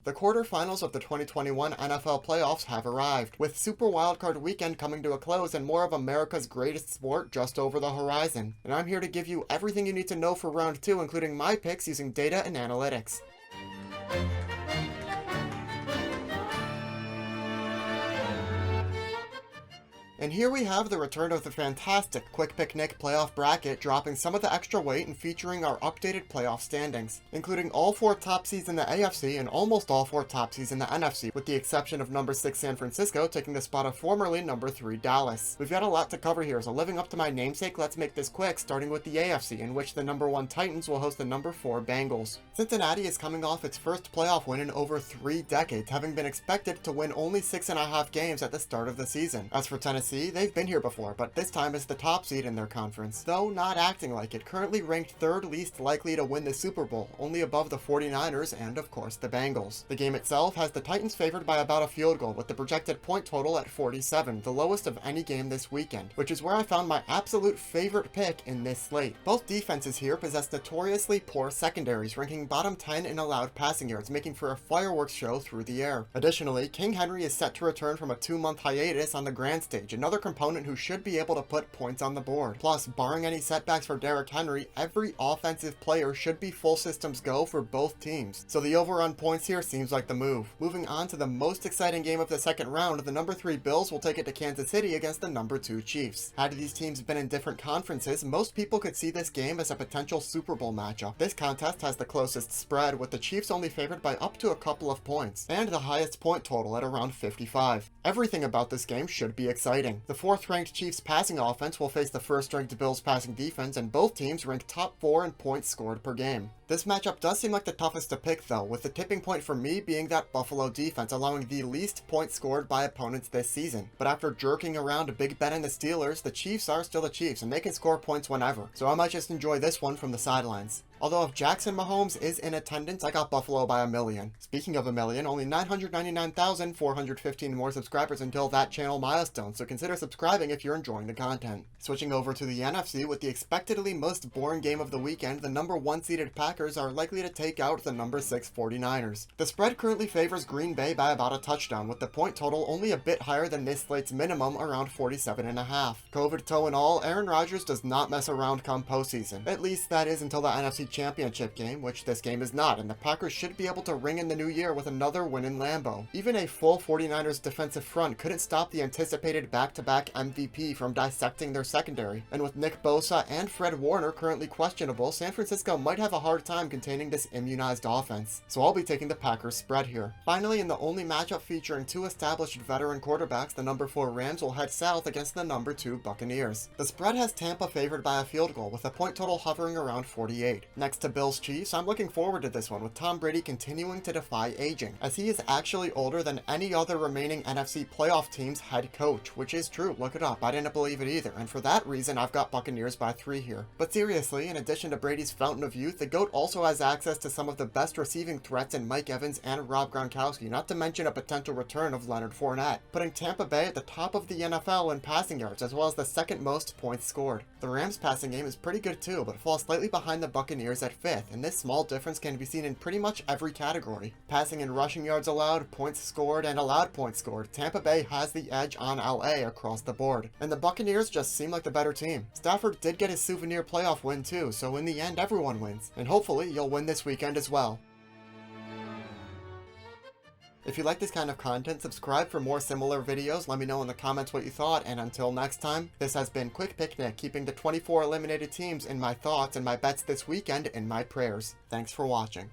The quarterfinals of the 2021 NFL playoffs have arrived, with Super Wildcard Weekend coming to a close and more of America's greatest sport just over the horizon. And I'm here to give you everything you need to know for round 2, including my picks using data and analytics. And here we have the return of the fantastic Quick Pick Nick playoff bracket, dropping some of the extra weight and featuring our updated playoff standings, including all 4 top seeds in the AFC and almost all 4 top seeds in the NFC, with the exception of number 6 San Francisco taking the spot of formerly number 3 Dallas. We've got a lot to cover here, so living up to my namesake, let's make this quick, starting with the AFC, in which the number 1 Titans will host the number 4 Bengals. Cincinnati is coming off its first playoff win in over 3 decades, having been expected to win only 6.5 games at the start of the season. As for Tennessee, they've been here before, but this time as the top seed in their conference, though not acting like it, currently ranked 3rd least likely to win the Super Bowl, only above the 49ers and, of course, the Bengals. The game itself has the Titans favored by about a field goal, with the projected point total at 47, the lowest of any game this weekend, which is where I found my absolute favorite pick in this slate. Both defenses here possess notoriously poor secondaries, ranking bottom 10 in allowed passing yards, making for a fireworks show through the air. Additionally, King Henry is set to return from a 2-month hiatus on the grand stage, another component who should be able to put points on the board. Plus, barring any setbacks for Derrick Henry, every offensive player should be full systems go for both teams. So the over on points here seems like the move. Moving on to the most exciting game of the second round, the number 3 Bills will take it to Kansas City against the number 2 Chiefs. Had these teams been in different conferences, most people could see this game as a potential Super Bowl matchup. This contest has the closest spread, with the Chiefs only favored by up to a couple of points, and the highest point total at around 55. Everything about this game should be exciting. The 4th-ranked Chiefs passing offense will face the 1st-ranked Bills passing defense, and both teams rank top 4 in points scored per game. This matchup does seem like the toughest to pick though, with the tipping point for me being that Buffalo defense allowing the least points scored by opponents this season. But after jerking around a big bet in the Steelers, the Chiefs are still the Chiefs and they can score points whenever, so I might just enjoy this one from the sidelines. Although if Jackson Mahomes is in attendance, I got Buffalo by 1 million. Speaking of 1 million, only 999,415 more subscribers until that channel milestone, so consider subscribing if you're enjoying the content. Switching over to the NFC, with the expectedly most boring game of the weekend, the number 1 seeded Packers are likely to take out the number 6 49ers. The spread currently favors Green Bay by about a touchdown, with the point total only a bit higher than this slate's minimum, around 47.5. COVID toe and all, Aaron Rodgers does not mess around come postseason. At least that is until the NFC Championship game, which this game is not, and the Packers should be able to ring in the new year with another win in Lambeau. Even a full 49ers defensive front couldn't stop the anticipated back-to-back MVP from dissecting their secondary, and with Nick Bosa and Fred Warner currently questionable, San Francisco might have a hard time containing this immunized offense. So I'll be taking the Packers spread here. Finally, in the only matchup featuring 2 established veteran quarterbacks, the number 4 Rams will head south against the number 2 Buccaneers. The spread has Tampa favored by a field goal, with a point total hovering around 48. Next to Bills Chiefs, I'm looking forward to this one, with Tom Brady continuing to defy aging, as he is actually older than any other remaining NFC playoff team's head coach, which is true, look it up, I didn't believe it either, and for that reason I've got Buccaneers by 3 here. But seriously, in addition to Brady's fountain of youth, the GOAT also has access to some of the best receiving threats in Mike Evans and Rob Gronkowski, not to mention a potential return of Leonard Fournette, putting Tampa Bay at the top of the NFL in passing yards, as well as the 2nd most points scored. The Rams passing game is pretty good too, but falls slightly behind the Buccaneers at 5th, and this small difference can be seen in pretty much every category. Passing and rushing yards allowed, points scored, and allowed points scored, Tampa Bay has the edge on LA across the board. And the Buccaneers just seem like the better team. Stafford did get his souvenir playoff win too, so in the end everyone wins. And hopefully you'll win this weekend as well. If you like this kind of content, subscribe for more similar videos, let me know in the comments what you thought, and until next time, this has been Quick Pick Nick, keeping the 24 eliminated teams in my thoughts and my bets this weekend in my prayers. Thanks for watching.